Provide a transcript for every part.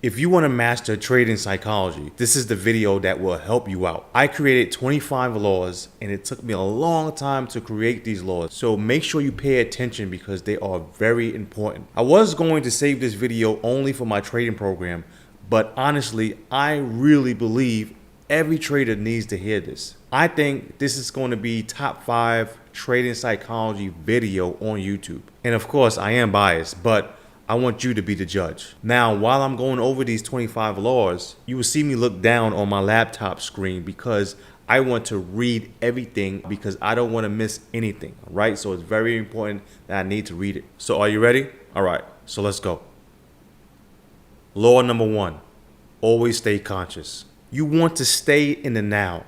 If you want to master trading psychology, this is the video that will help you out. I created 25 laws and it took me a long time to create these laws. So make sure you pay attention because they are very important. I was going to save this video only for my trading program, but honestly, I really believe every trader needs to hear this. I think this is going to be top 5 trading psychology video on YouTube. And of course, I am biased, but I want you to be the judge. Now, while I'm going over these 25 laws, you will see me look down on my laptop screen because I want to read everything because I don't want to miss anything, right? So it's very important that I need to read it. So are you ready? All right, so let's go. Law number 1, always stay conscious. You want to stay in the now.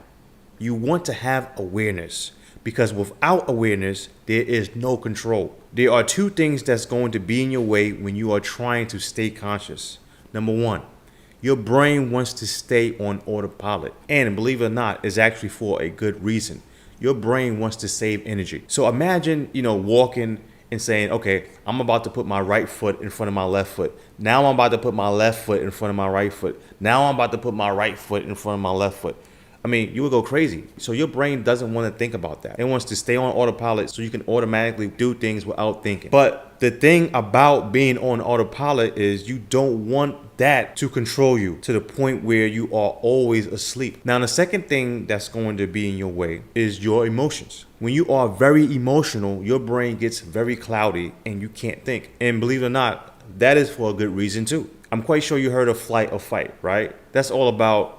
You want to have awareness because without awareness, there is no control. There are 2 things that's going to be in your way when you are trying to stay conscious. Number 1, your brain wants to stay on autopilot. And believe it or not, it's actually for a good reason. Your brain wants to save energy. So imagine, walking and saying, okay, I'm about to put my right foot in front of my left foot. Now I'm about to put my left foot in front of my right foot. Now I'm about to put my right foot in front of my left foot. I mean, you would go crazy. So your brain doesn't want to think about that. It wants to stay on autopilot so you can automatically do things without thinking. But the thing about being on autopilot is you don't want that to control you to the point where you are always asleep. Now, the second thing that's going to be in your way is your emotions. When you are very emotional, your brain gets very cloudy and you can't think. And believe it or not, that is for a good reason too. I'm quite sure you heard of flight or fight, right? That's all about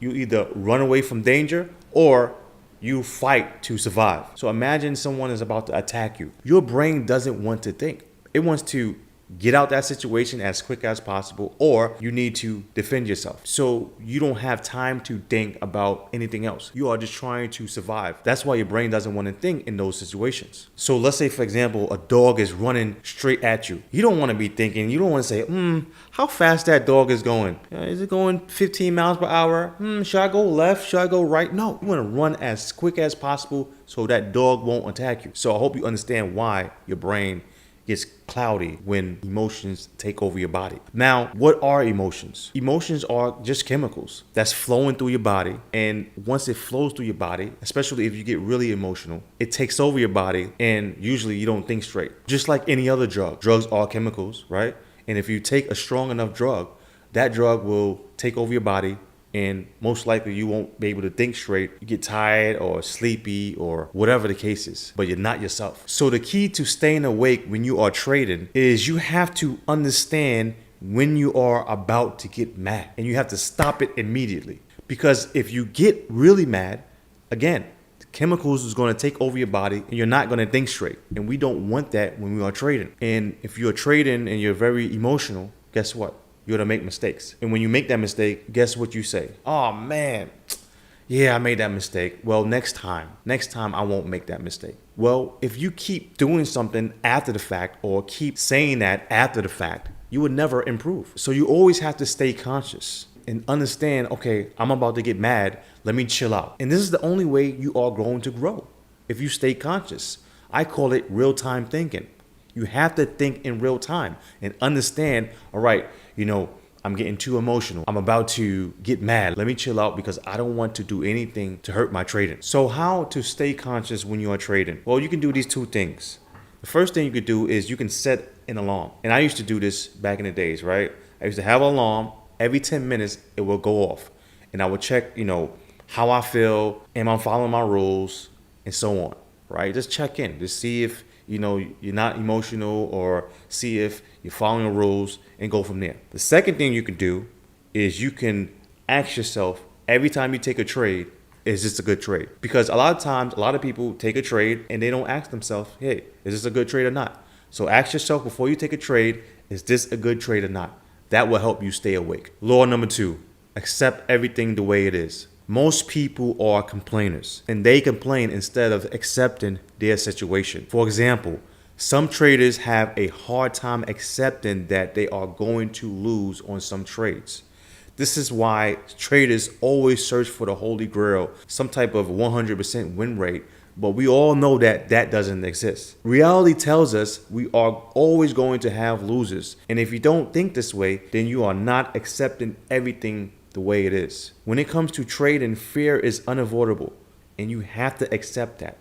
you either run away from danger or you fight to survive. So imagine someone is about to attack you. Your brain doesn't want to think. It wants to get out that situation as quick as possible, or you need to defend yourself. So you don't have time to think about anything else. You are just trying to survive. That's why your brain doesn't want to think in those situations. So let's say, for example, a dog is running straight at you. You don't want to be thinking, you don't want to say, how fast that dog is going. Is it going 15 miles per hour? Should I go left? Should I go right? No, you want to run as quick as possible so that dog won't attack you. So I hope you understand why your brain gets cloudy when emotions take over your body. Now, what are emotions? Emotions are just chemicals that's flowing through your body. And once it flows through your body, especially if you get really emotional, it takes over your body and usually you don't think straight. Just like any other drug. Drugs are chemicals, right? And if you take a strong enough drug, that drug will take over your body and most likely you won't be able to think straight. You get tired or sleepy or whatever the case is, but you're not yourself. So the key to staying awake when you are trading is you have to understand when you are about to get mad and you have to stop it immediately. Because if you get really mad, again, the chemicals is going to take over your body and you're not going to think straight. And we don't want that when we are trading. And if you're trading and you're very emotional, guess what? You're going to make mistakes. And when you make that mistake, guess what you say? Oh man, yeah, I made that mistake. Well, next time I won't make that mistake. Well, if you keep doing something after the fact or keep saying that after the fact, you would never improve. So you always have to stay conscious and understand, okay, I'm about to get mad. Let me chill out. And this is the only way you are going to grow. If you stay conscious, I call it real-time thinking. You have to think in real time and understand, all right, I'm getting too emotional. I'm about to get mad. Let me chill out because I don't want to do anything to hurt my trading. So how to stay conscious when you are trading? Well, you can do these 2 things. The first thing you could do is you can set an alarm. And I used to do this back in the days, right? I used to have an alarm. Every 10 minutes, it will go off. And I would check, how I feel. Am I following my rules? And so on, right? Just check in. Just see if you're not emotional or see if you're following the rules and go from there. The second thing you can do is you can ask yourself every time you take a trade, is this a good trade? Because a lot of times, a lot of people take a trade and they don't ask themselves, hey, is this a good trade or not? So ask yourself before you take a trade, is this a good trade or not? That will help you stay awake. Law number 2, accept everything the way it is. Most people are complainers and they complain instead of accepting their situation. For example, some traders have a hard time accepting that they are going to lose on some trades. This is why traders always search for the holy grail, some type of 100% win rate But we all know that that doesn't exist. Reality tells us we are always going to have losers. And if you don't think this way, then you are not accepting everything the way it is. When it comes to trading, fear is unavoidable. And you have to accept that.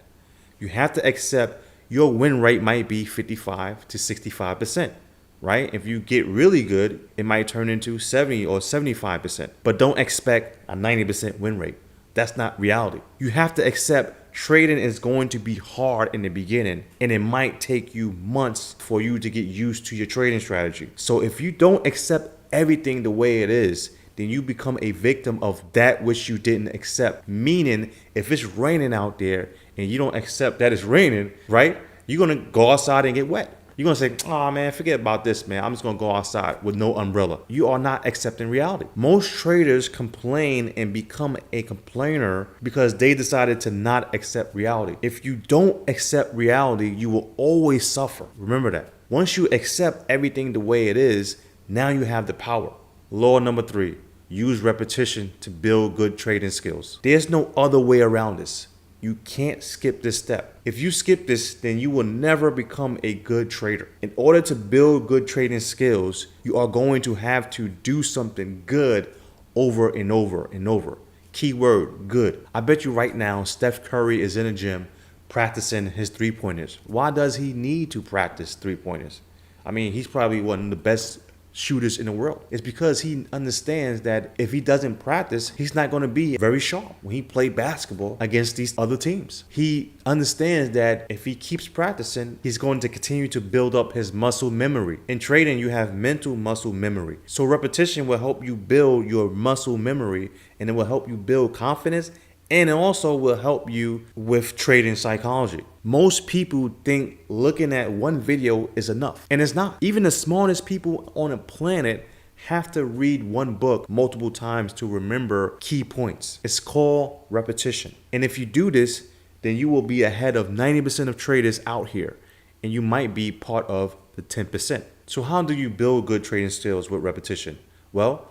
You have to accept your win rate might be 55 to 65%, right? If you get really good, it might turn into 70 or 75%. But don't expect a 90% win rate. That's not reality. You have to accept trading is going to be hard in the beginning, and it might take you months for you to get used to your trading strategy. So if you don't accept everything the way it is, then you become a victim of that which you didn't accept. Meaning, if it's raining out there and you don't accept that it's raining, right? You're going to go outside and get wet. You're going to say, oh man, forget about this, man. I'm just going to go outside with no umbrella. You are not accepting reality. Most traders complain and become a complainer because they decided to not accept reality. If you don't accept reality, you will always suffer. Remember that. Once you accept everything the way it is, now you have the power. Law number 3, use repetition to build good trading skills. There's no other way around this. You can't skip this step. If you skip this, then you will never become a good trader. In order to build good trading skills, you are going to have to do something good over and over and over. Keyword, good. I bet you right now, Steph Curry is in a gym practicing his 3-pointers. Why does he need to practice 3-pointers? I mean, he's probably one of the best shooters in the world. It's because he understands that if he doesn't practice, he's not going to be very sharp when he plays basketball against these other teams. He understands that if he keeps practicing, he's going to continue to build up his muscle memory. In trading, you have mental muscle memory. So repetition will help you build your muscle memory, and it will help you build confidence, and it also will help you with trading psychology. Most people think looking at one video is enough, and it's not. Even the smartest people on the planet have to read one book multiple times to remember key points. It's called repetition. And if you do this, then you will be ahead of 90% of traders out here, and you might be part of the 10%. So how do you build good trading skills with repetition? Well,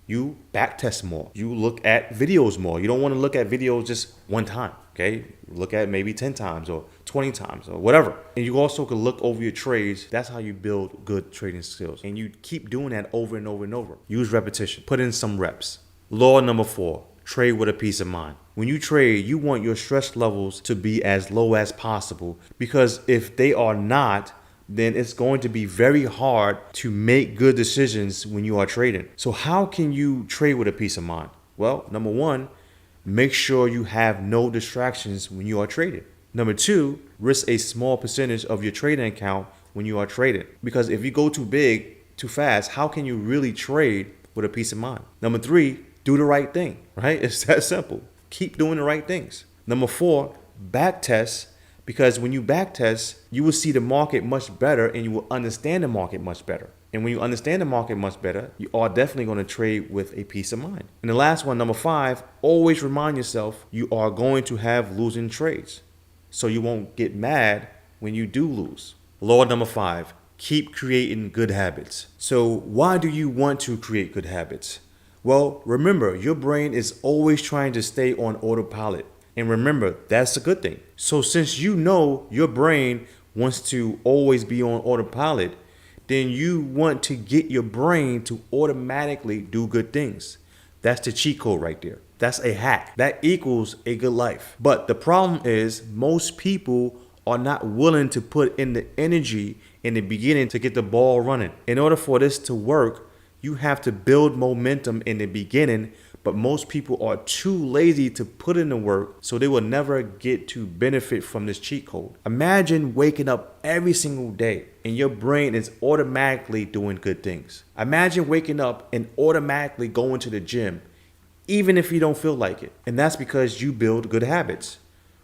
you back test more. You look at videos more. You don't want to look at videos just one time, okay? Look at maybe 10 times or 20 times or whatever. And you also can look over your trades. That's how you build good trading skills. And you keep doing that over and over and over. Use repetition. Put in some reps. Law number 4, trade with a peace of mind. When you trade, you want your stress levels to be as low as possible, because if they are not, then it's going to be very hard to make good decisions when you are trading. So how can you trade with a peace of mind? Well, number 1, make sure you have no distractions when you are trading. Number 2, risk a small percentage of your trading account when you are trading. Because if you go too big, too fast, how can you really trade with a peace of mind? Number 3, do the right thing, right? It's that simple. Keep doing the right things. Number 4, back test. Because when you back test, you will see the market much better, and you will understand the market much better. And when you understand the market much better, you are definitely going to trade with a peace of mind. And the last one, number 5, always remind yourself you are going to have losing trades, so you won't get mad when you do lose. Law number 5, keep creating good habits. So why do you want to create good habits? Well, remember, your brain is always trying to stay on autopilot. And remember, that's a good thing. So since you know your brain wants to always be on autopilot, then you want to get your brain to automatically do good things. That's the cheat code right there. That's a hack. That equals a good life. But the problem is most people are not willing to put in the energy in the beginning to get the ball running. In order for this to work, you have to build momentum in the beginning. But most people are too lazy to put in the work, so they will never get to benefit from this cheat code. Imagine waking up every single day and your brain is automatically doing good things. Imagine waking up and automatically going to the gym, even if you don't feel like it. And that's because you build good habits.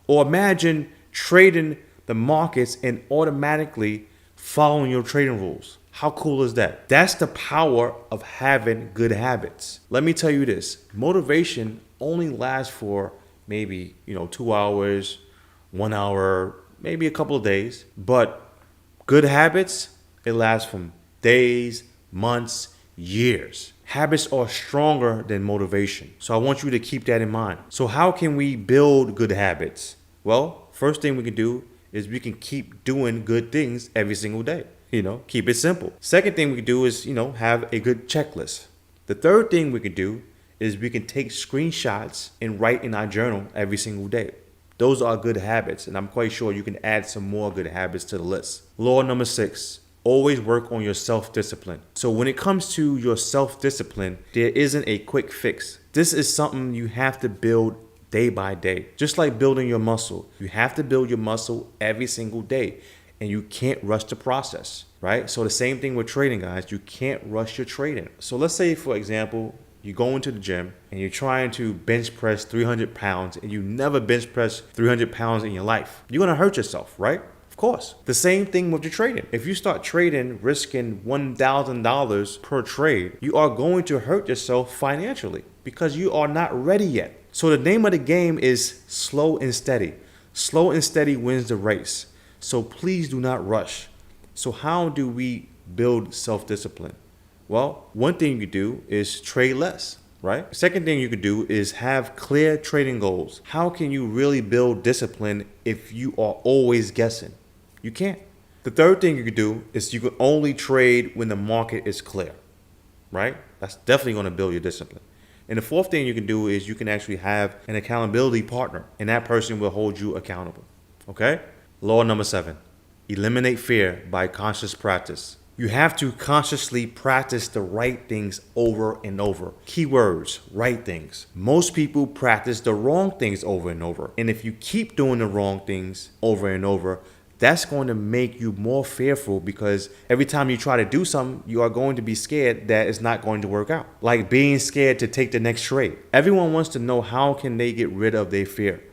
Or imagine trading the markets and automatically following your trading rules. How cool is that? That's the power of having good habits. Let me tell you this, motivation only lasts for maybe, 2 hours, 1 hour, maybe a couple of days. But good habits, it lasts from days, months, years. Habits are stronger than motivation. So I want you to keep that in mind. So how can we build good habits? Well, First thing we can do is we can keep doing good things every single day. Keep it simple. Second thing we can do is, have a good checklist. The third thing we can do is we can take screenshots and write in our journal every single day. Those are good habits, and I'm quite sure you can add some more good habits to the list. Law number 6, always work on your self-discipline. So when it comes to your self-discipline, there isn't a quick fix. This is something you have to build day by day. Just like building your muscle, you have to build your muscle every single day, and you can't rush the process, right? So the same thing with trading, guys. You can't rush your trading. So let's say, for example, you go into the gym and you're trying to bench press 300 pounds and you never bench press 300 pounds in your life. You're going to hurt yourself, right? Of course. The same thing with your trading. If you start trading risking $1,000 per trade, you are going to hurt yourself financially because you are not ready yet. So the name of the game is slow and steady. Slow and steady wins the race. So please do not rush. So how do we build self-discipline? Well, one thing you could do is trade less, right? Second thing you could do is have clear trading goals. How can you really build discipline if you are always guessing? You can't. The third thing you could do is you can only trade when the market is clear, right? That's definitely going to build your discipline. And the fourth thing you can do is you can actually have an accountability partner, and that person will hold you accountable, okay? Law number 7, eliminate fear by conscious practice. You have to consciously practice the right things over and over. Keywords, right things. Most people practice the wrong things over and over. And if you keep doing the wrong things over and over, that's going to make you more fearful because every time you try to do something, you are going to be scared that it's not going to work out. Like being scared to take the next trade. Everyone wants to know how can they get rid of their fear.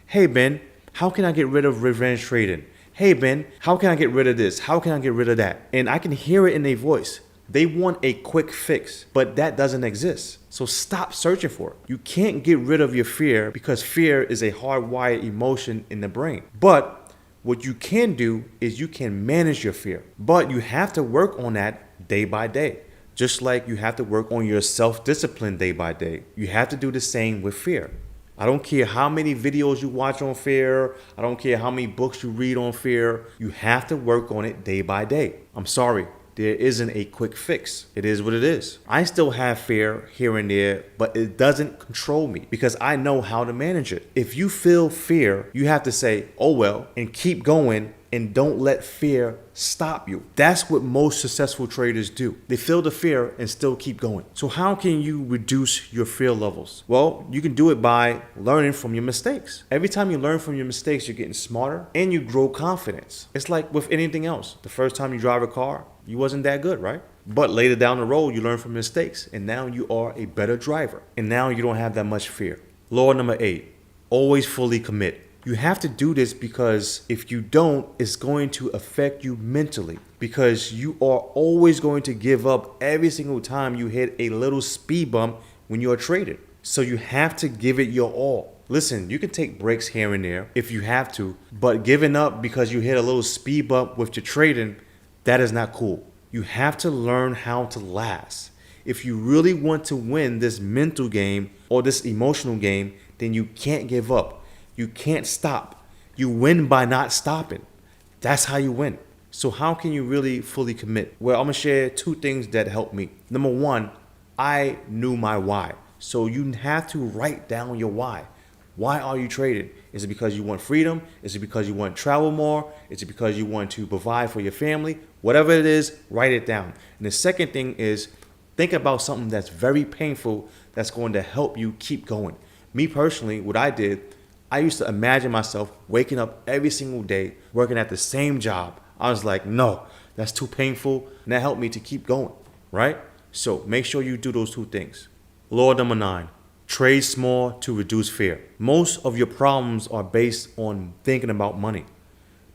Hey, Ben, how can I get rid of revenge trading? Hey, Ben, how can I get rid of this? How can I get rid of that? And I can hear it in their voice. They want a quick fix, but that doesn't exist. So stop searching for it. You can't get rid of your fear because fear is a hardwired emotion in the brain. But what you can do is you can manage your fear, but you have to work on that day by day. Just like you have to work on your self-discipline day by day. You have to do the same with fear. I don't care how many videos you watch on fear. I don't care how many books you read on fear. You have to work on it day by day. I'm sorry. There isn't a quick fix. It is what it is. I still have fear here and there, but it doesn't control me because I know how to manage it. If you feel fear, you have to say, oh well, and keep going and don't let fear stop you. That's what most successful traders do. They feel the fear and still keep going. So how can you reduce your fear levels? Well, you can do it by learning from your mistakes. Every time you learn from your mistakes, you're getting smarter and you grow confidence. It's like with anything else. The first time you drive a car, you wasn't that good, right? But later down the road, you learn from mistakes and now you are a better driver. And now you don't have that much fear. Law number 8, always fully commit. You have to do this because if you don't, it's going to affect you mentally because you are always going to give up every single time you hit a little speed bump when you're trading. So you have to give it your all. Listen, you can take breaks here and there if you have to, but giving up because you hit a little speed bump with your trading, that is not cool. You have to learn how to last. If you really want to win this mental game or this emotional game, then you can't give up. You can't stop. You win by not stopping. That's how you win. So how can you really fully commit? Well, I'm going to share 2 things that helped me. Number 1, I knew my why. So you have to write down your why. Why are you trading? Is it because you want freedom? Is it because you want to travel more? Is it because you want to provide for your family? Whatever it is, write it down. And the second thing is think about something that's very painful that's going to help you keep going. Me personally, what I did, I used to imagine myself waking up every single day, working at the same job. I was like, no, that's too painful. And that helped me to keep going, right? So make sure you do those 2 things. Law number 9, trade small to reduce fear. Most of your problems are based on thinking about money.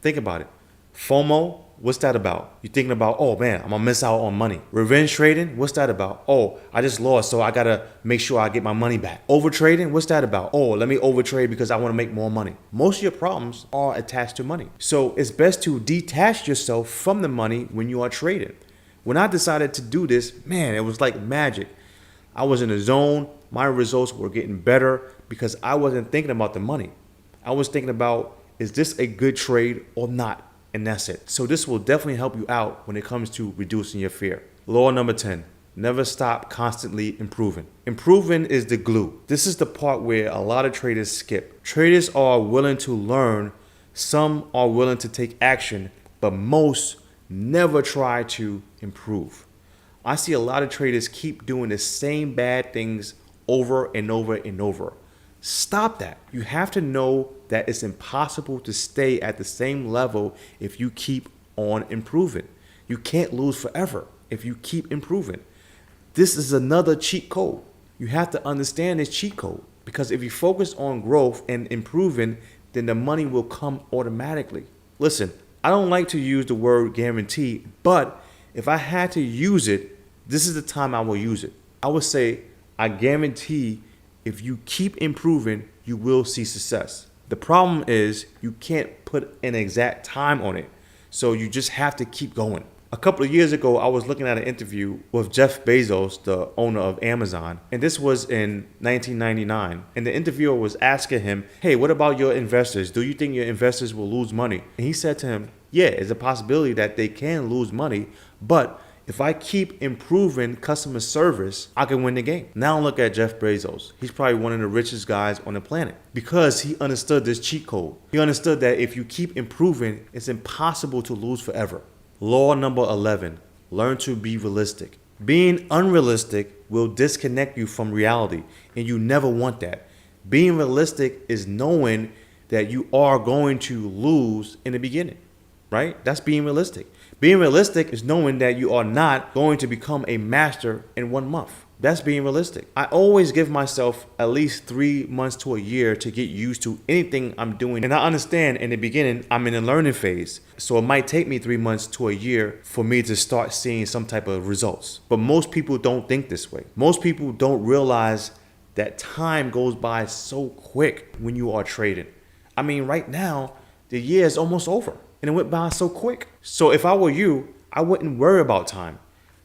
Think about it. FOMO, what's that about? You're thinking about, oh man, I'm gonna miss out on money. Revenge trading, what's that about? Oh, I just lost, so I gotta make sure I get my money back. Over trading, what's that about? Oh, let me overtrade because I wanna make more money. Most of your problems are attached to money. So it's best to detach yourself from the money when you are trading. When I decided to do this, man, it was like magic. I was in a zone, my results were getting better because I wasn't thinking about the money. I was thinking about is this a good trade or not? And that's it. So this will definitely help you out when it comes to reducing your fear. Law number 10, never stop constantly improving. Improving is the glue. This is the part where a lot of traders skip. Traders are willing to learn, some are willing to take action, but most never try to improve. I see a lot of traders keep doing the same bad things over and over and over. Stop that. You have to know that it's impossible to stay at the same level if you keep on improving. You can't lose forever if you keep improving. This is another cheat code. You have to understand this cheat code, because if you focus on growth and improving, then the money will come automatically. Listen, I don't like to use the word guarantee, but if I had to use it, this is the time I will use it. I would say, I guarantee if you keep improving, you will see success. The problem is you can't put an exact time on it. So you just have to keep going. A couple of years ago, I was looking at an interview with Jeff Bezos, the owner of Amazon, and this was in 1999. And the interviewer was asking him, hey, what about your investors? Do you think your investors will lose money? And he said to him, yeah, it's a possibility that they can lose money, but if I keep improving customer service, I can win the game. Now look at Jeff Bezos. He's probably one of the richest guys on the planet because he understood this cheat code. He understood that if you keep improving, it's impossible to lose forever. Law number 11, learn to be realistic. Being unrealistic will disconnect you from reality, and you never want that. Being realistic is knowing that you are going to lose in the beginning, right? That's being realistic. Being realistic is knowing that you are not going to become a master in 1 month. That's being realistic. I always give myself at least 3 months to a year to get used to anything I'm doing. And I understand in the beginning, I'm in a learning phase. So it might take me 3 months to a year for me to start seeing some type of results. But most people don't think this way. Most people don't realize that time goes by so quick when you are trading. I mean, right now, the year is almost over. And it went by so quick. So if I were you, I wouldn't worry about time.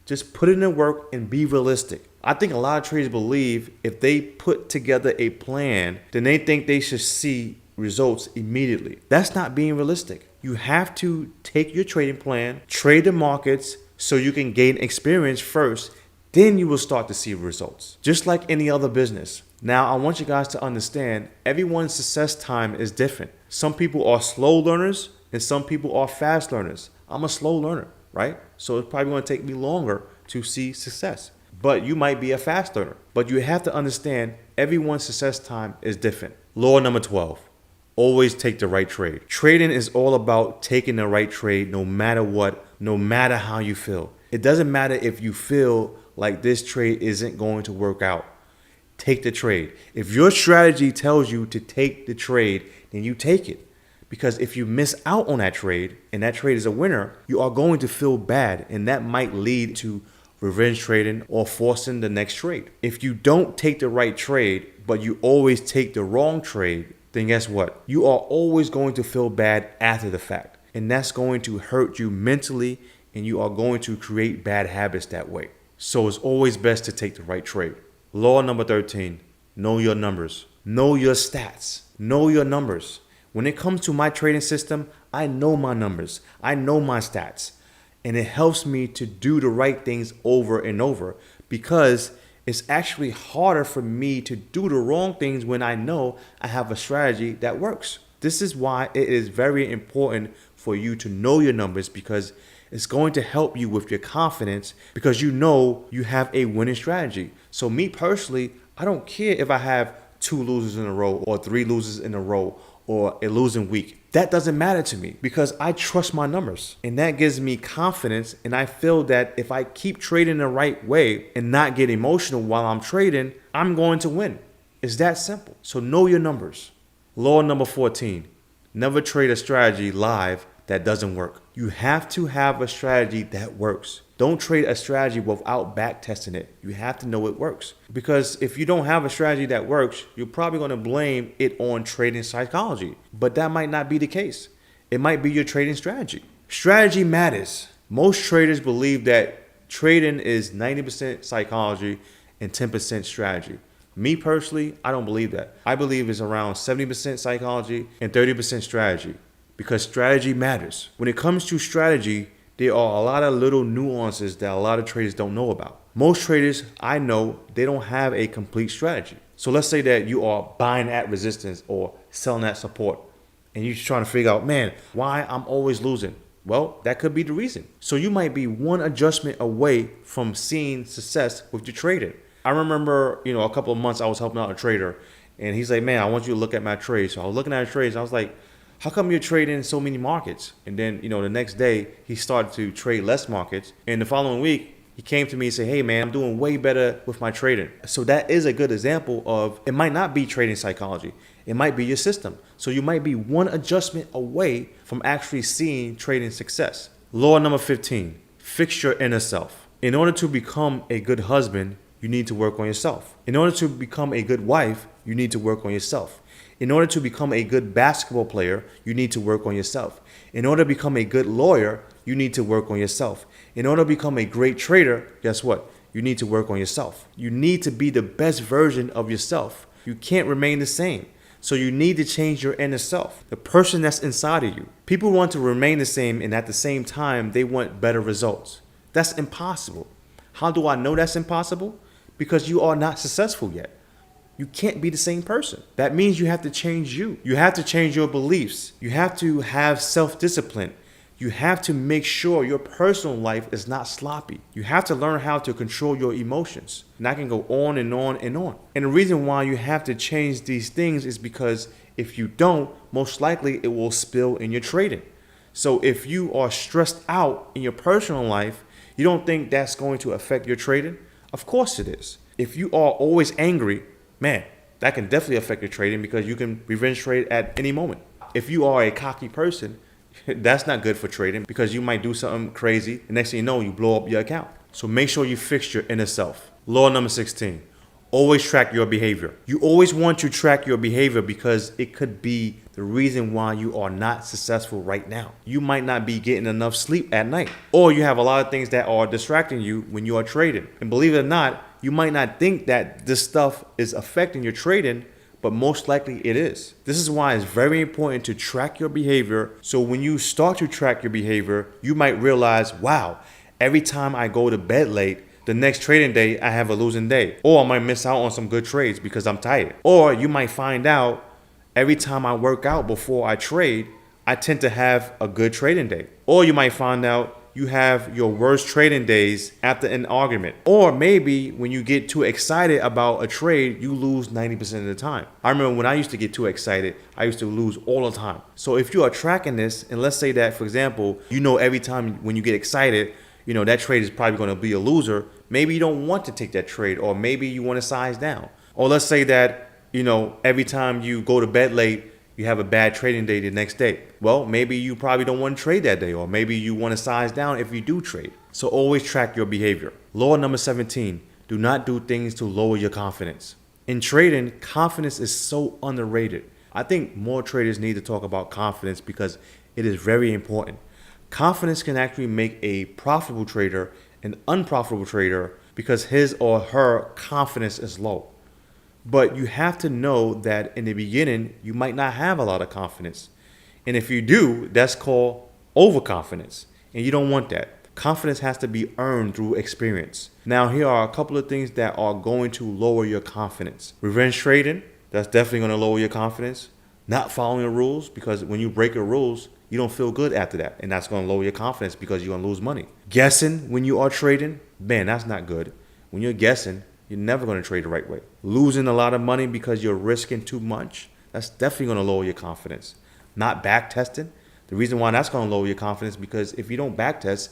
Just put in the work and be realistic. I think a lot of traders believe if they put together a plan, then they think they should see results immediately. That's not being realistic. You have to take your trading plan, trade the markets so you can gain experience first. Then you will start to see results. Just like any other business. Now, I want you guys to understand everyone's success time is different. Some people are slow learners and some people are fast learners. I'm a slow learner, right? So it's probably going to take me longer to see success. But you might be a fast learner. But you have to understand everyone's success time is different. Law number 12, always take the right trade. Trading is all about taking the right trade no matter what, no matter how you feel. It doesn't matter if you feel like this trade isn't going to work out. Take the trade. If your strategy tells you to take the trade, then you take it. Because if you miss out on that trade and that trade is a winner, you are going to feel bad, and that might lead to revenge trading or forcing the next trade. If you don't take the right trade, but you always take the wrong trade, then guess what? You are always going to feel bad after the fact. And that's going to hurt you mentally, and you are going to create bad habits that way. So it's always best to take the right trade. Law number 13, know your numbers. Know your stats. Know your numbers. When it comes to my trading system, I know my numbers. I know my stats. And it helps me to do the right things over and over because it's actually harder for me to do the wrong things when I know I have a strategy that works. This is why it is very important for you to know your numbers, because it's going to help you with your confidence because you know you have a winning strategy. So me personally, I don't care if I have 2 losers in a row or 3 losers in a row or a losing week. That doesn't matter to me because I trust my numbers, and that gives me confidence. And I feel that if I keep trading the right way and not get emotional while I'm trading, I'm going to win. It's that simple. So know your numbers. Law number 14, never trade a strategy live that doesn't work. You have to have a strategy that works. Don't trade a strategy without back testing it. You have to know it works. Because if you don't have a strategy that works, you're probably going to blame it on trading psychology. But that might not be the case. It might be your trading strategy. Strategy matters. Most traders believe that trading is 90% psychology and 10% strategy. Me personally, I don't believe that. I believe it's around 70% psychology and 30% strategy, because strategy matters. When it comes to strategy, there are a lot of little nuances that a lot of traders don't know about. Most traders I know, they don't have a complete strategy. So let's say that you are buying at resistance or selling at support, and you're trying to figure out, man, why I'm always losing. Well, that could be the reason. So you might be one adjustment away from seeing success with your trading. I remember, a couple of months I was helping out a trader, and he's like, man, I want you to look at my trades. So I was looking at his trades. I was like, how come you're trading so many markets? And then, the next day he started to trade less markets. And the following week, he came to me and said, hey man, I'm doing way better with my trading. So that is a good example of, it might not be trading psychology. It might be your system. So you might be one adjustment away from actually seeing trading success. Law number 15, fix your inner self. In order to become a good husband, you need to work on yourself. In order to become a good wife, you need to work on yourself. In order to become a good basketball player, you need to work on yourself. In order to become a good lawyer, you need to work on yourself. In order to become a great trader, guess what? You need to work on yourself. You need to be the best version of yourself. You can't remain the same. So you need to change your inner self, the person that's inside of you. People want to remain the same, and at the same time, they want better results. That's impossible. How do I know that's impossible? Because you are not successful yet. You can't be the same person. That means you have to change you. You have to change your beliefs. You have to have self-discipline. You have to make sure your personal life is not sloppy. You have to learn how to control your emotions. And I can go on and on and on. And the reason why you have to change these things is because if you don't, most likely it will spill in your trading. So if you are stressed out in your personal life, you don't think that's going to affect your trading? Of course it is. If you are always angry, man, that can definitely affect your trading, because you can revenge trade at any moment. If you are a cocky person, that's not good for trading, because you might do something crazy. The next thing you know, you blow up your account. So make sure you fix your inner self. Law number 16, always track your behavior. You always want to track your behavior, because it could be the reason why you are not successful right now. You might not be getting enough sleep at night, or you have a lot of things that are distracting you when you are trading. And believe it or not, you might not think that this stuff is affecting your trading, but most likely it is. This is why it's very important to track your behavior. So when you start to track your behavior, you might realize, wow, every time I go to bed late, the next trading day, I have a losing day. Or I might miss out on some good trades because I'm tired. Or you might find out every time I work out before I trade, I tend to have a good trading day. Or you might find out you have your worst trading days after an argument. Or maybe when you get too excited about a trade, you lose 90% of the time. I remember when I used to get too excited, I used to lose all the time. So if you are tracking this, and let's say that, for example, every time when you get excited, that trade is probably going to be a loser. Maybe you don't want to take that trade, or maybe you want to size down. Or let's say that, every time you go to bed late, you have a bad trading day the next day. Well, maybe you probably don't want to trade that day, or maybe you want to size down if you do trade. So always track your behavior. Law number 17, do not do things to lower your confidence. In trading, confidence is so underrated. I think more traders need to talk about confidence, because it is very important. Confidence can actually make a profitable trader an unprofitable trader, because his or her confidence is low. But you have to know that in the beginning, you might not have a lot of confidence. And if you do, that's called overconfidence. And you don't want that. Confidence has to be earned through experience. Now, here are a couple of things that are going to lower your confidence. Revenge trading, that's definitely going to lower your confidence. Not following the rules, because when you break the rules, you don't feel good after that. And that's going to lower your confidence, because you're going to lose money. Guessing when you are trading, man, that's not good. When you're guessing, you're never going to trade the right way. Losing a lot of money because you're risking too much, that's definitely going to lower your confidence. Not back testing. The reason why that's going to lower your confidence, because if you don't back test,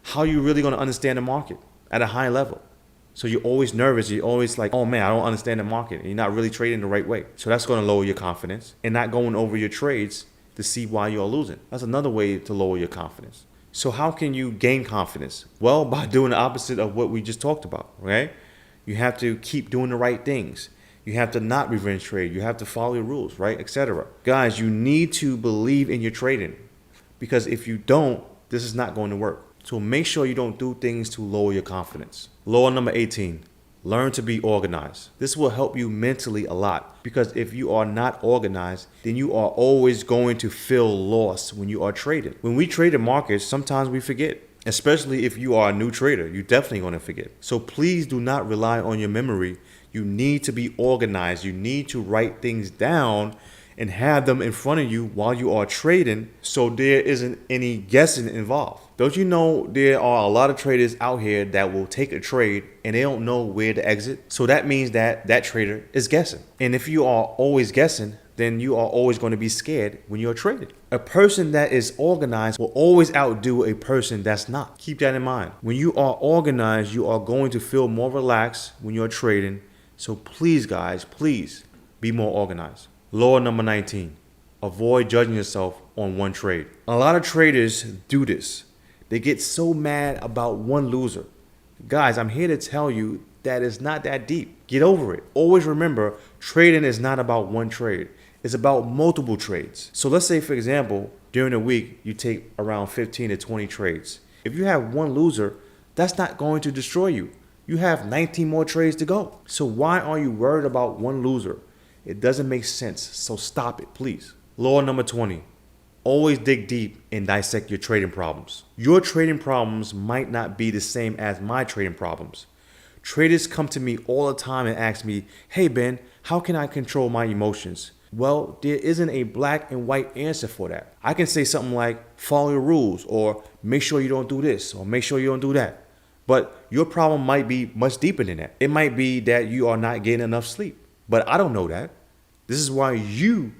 how are you really going to understand the market at a high level? So you're always nervous. You're always like, oh man, I don't understand the market. And you're not really trading the right way. So that's going to lower your confidence, and not going over your trades to see why you're losing. That's another way to lower your confidence. So how can you gain confidence? Well, by doing the opposite of what we just talked about, right? You have to keep doing the right things. You have to not revenge trade. You have to follow your rules, right? Etc. Guys, you need to believe in your trading, because if you don't, this is not going to work. So make sure you don't do things to lower your confidence. Law number 18, learn to be organized. This will help you mentally a lot, because if you are not organized, then you are always going to feel lost when you are trading. When we trade in markets, sometimes we forget. Especially if you are a new trader, you're definitely going to forget. So please do not rely on your memory. You need to be organized. You need to write things down and have them in front of you while you are trading, so there isn't any guessing involved. Don't you know there are a lot of traders out here that will take a trade and they don't know where to exit? So that means that that trader is guessing. And if you are always guessing, then you are always going to be scared when you're trading. A person that is organized will always outdo a person that's not. Keep that in mind. When you are organized, you are going to feel more relaxed when you're trading. So please, guys, please be more organized. Law number 19, avoid judging yourself on one trade. A lot of traders do this. They get so mad about one loser. Guys, I'm here to tell you that it's not that deep. Get over it. Always remember, trading is not about one trade. It's about multiple trades. So let's say, for example, during a week, you take around 15 to 20 trades. If you have one loser, that's not going to destroy you. You have 19 more trades to go. So why are you worried about one loser? It doesn't make sense, so stop it, please. Law number 20, always dig deep and dissect your trading problems. Your trading problems might not be the same as my trading problems. Traders come to me all the time and ask me, hey Ben, how can I control my emotions? Well, there isn't a black and white answer for that. I can say something like, follow your rules, or make sure you don't do this, or make sure you don't do that. But your problem might be much deeper than that. It might be that you are not getting enough sleep. But I don't know that. This is why you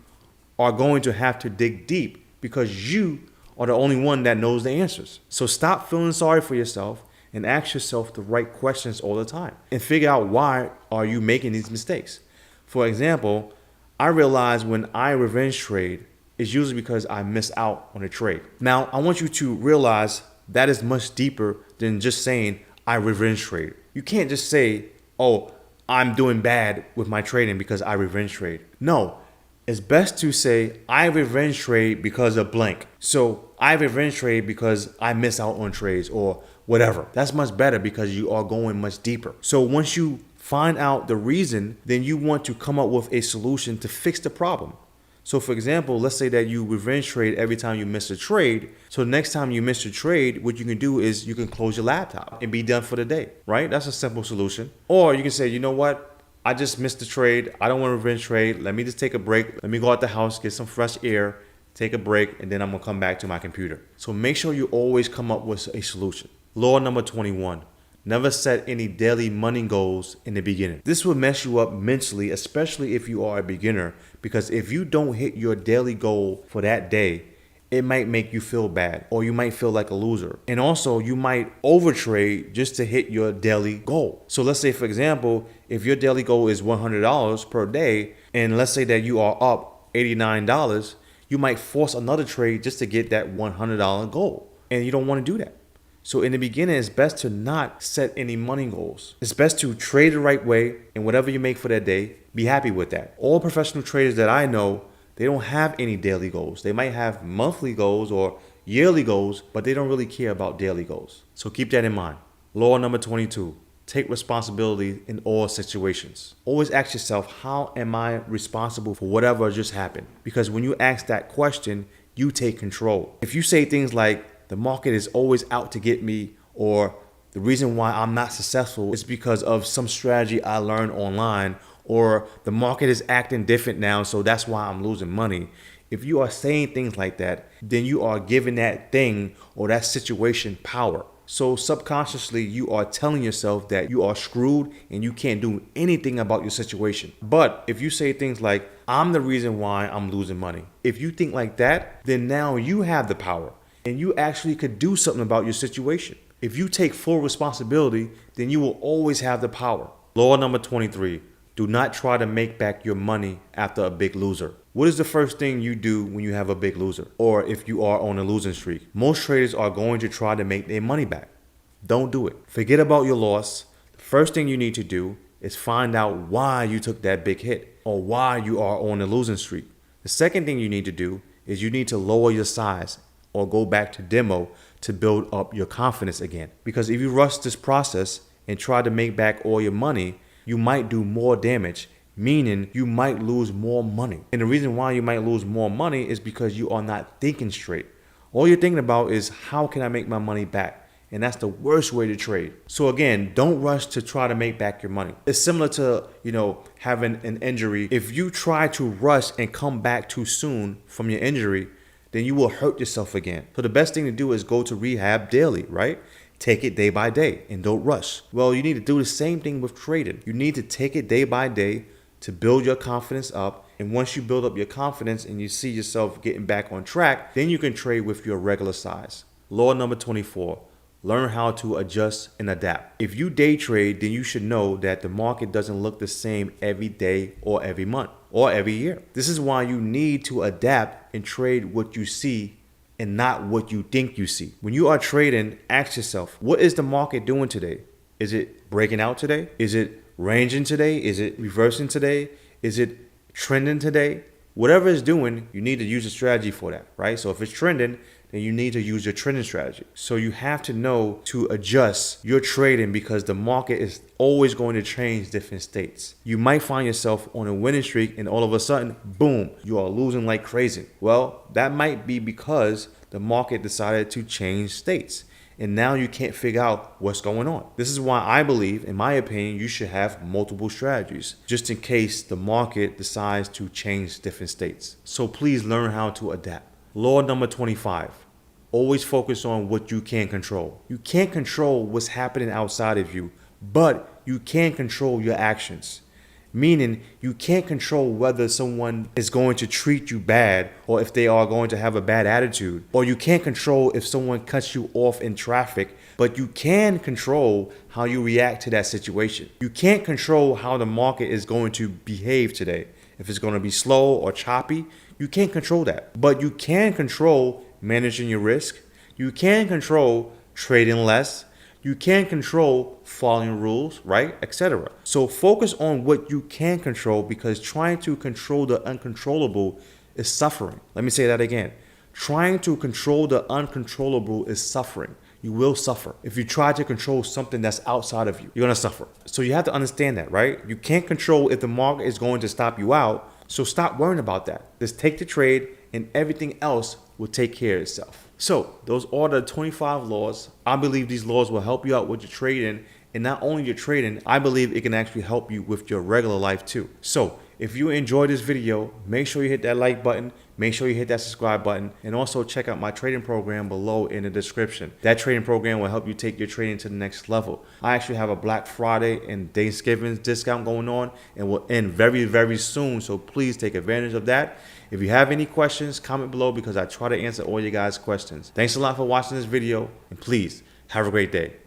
are going to have to dig deep, because you are the only one that knows the answers. So stop feeling sorry for yourself and ask yourself the right questions all the time and figure out why are you making these mistakes. For example, I realize when I revenge trade, it's usually because I miss out on a trade. Now, I want you to realize that is much deeper than just saying I revenge trade. You can't just say, oh, I'm doing bad with my trading because I revenge trade. No, it's best to say I revenge trade because of blank. So I revenge trade because I miss out on trades or whatever. That's much better because you are going much deeper. So once you find out the reason, then you want to come up with a solution to fix the problem. So for example, let's say that you revenge trade every time you miss a trade. So next time you miss a trade, what you can do is you can close your laptop and be done for the day, right? That's a simple solution. Or you can say, you know what? I just missed the trade. I don't want to revenge trade. Let me just take a break. Let me go out the house, get some fresh air, take a break, and then I'm going to come back to my computer. So make sure you always come up with a solution. Law number 21. Never set any daily money goals in the beginning. This will mess you up mentally, especially if you are a beginner, because if you don't hit your daily goal for that day, it might make you feel bad, or you might feel like a loser. And also you might overtrade just to hit your daily goal. So let's say, for example, if your daily goal is $100 per day, and let's say that you are up $89, you might force another trade just to get that $100 goal. And you don't want to do that. So in the beginning, it's best to not set any money goals. It's best to trade the right way, and whatever you make for that day, be happy with that. All professional traders that I know, they don't have any daily goals. They might have monthly goals or yearly goals, but they don't really care about daily goals. So keep that in mind. Law number 22, take responsibility in all situations. Always ask yourself, how am I responsible for whatever just happened? Because when you ask that question, you take control. If you say things like, the market is always out to get me, or the reason why I'm not successful is because of some strategy I learned online, or the market is acting different now, so that's why I'm losing money. If you are saying things like that, then you are giving that thing or that situation power. So subconsciously, you are telling yourself that you are screwed and you can't do anything about your situation. But if you say things like, I'm the reason why I'm losing money, if you think like that, then now you have the power. And you actually could do something about your situation. If you take full responsibility, then you will always have the power. Law number 23, do not try to make back your money after a big loser. What is the first thing you do when you have a big loser? Or if you are on a losing streak? Most traders are going to try to make their money back. Don't do it. Forget about your loss. The first thing you need to do is find out why you took that big hit or why you are on a losing streak. The second thing you need to do is you need to lower your size or go back to demo to build up your confidence again. Because if you rush this process and try to make back all your money, you might do more damage, meaning you might lose more money. And the reason why you might lose more money is because you are not thinking straight. All you're thinking about is, how can I make my money back? And that's the worst way to trade. So again, don't rush to try to make back your money. It's similar to, having an injury. If you try to rush and come back too soon from your injury, then you will hurt yourself again. So the best thing to do is go to rehab daily, right? Take it day by day and don't rush. Well, you need to do the same thing with trading. You need to take it day by day to build your confidence up. And once you build up your confidence and you see yourself getting back on track, then you can trade with your regular size. Law number 24. Learn how to adjust and adapt. If you day trade, then you should know that the market doesn't look the same every day or every month or every year. This is why you need to adapt and trade what you see and not what you think you see. When you are trading, ask yourself, what is the market doing today? Is it breaking out today? Is it ranging today? Is it reversing today? Is it trending today? Whatever it's doing, you need to use a strategy for that, right? So if it's trending, then you need to use your trending strategy. So you have to know to adjust your trading because the market is always going to change different states. You might find yourself on a winning streak and all of a sudden, boom, you are losing like crazy. Well, that might be because the market decided to change states. And now you can't figure out what's going on. This is why I believe, in my opinion, you should have multiple strategies just in case the market decides to change different states. So please learn how to adapt. Law number 25. Always focus on what you can control. You can't control what's happening outside of you, but you can control your actions. Meaning you can't control whether someone is going to treat you bad or if they are going to have a bad attitude. Or you can't control if someone cuts you off in traffic, but you can control how you react to that situation. You can't control how the market is going to behave today. If it's going to be slow or choppy, you can't control that. But you can control managing your risk. You can control trading less. You can control following rules, right? Etc. So focus on what you can control because trying to control the uncontrollable is suffering. Let me say that again. Trying to control the uncontrollable is suffering. You will suffer. If you try to control something that's outside of you, you're going to suffer. So you have to understand that, right? You can't control if the market is going to stop you out. So stop worrying about that. Just take the trade and everything else will take care of itself. So those are the 25 laws. I believe these laws will help you out with your trading. And not only your trading, I believe it can actually help you with your regular life too. So if you enjoyed this video, make sure you hit that like button. Make sure you hit that subscribe button and also check out my trading program below in the description. That trading program will help you take your trading to the next level. I actually have a Black Friday and Thanksgiving discount going on and will end very, very soon. So please take advantage of that. If you have any questions, comment below because I try to answer all you guys' questions. Thanks a lot for watching this video and please have a great day.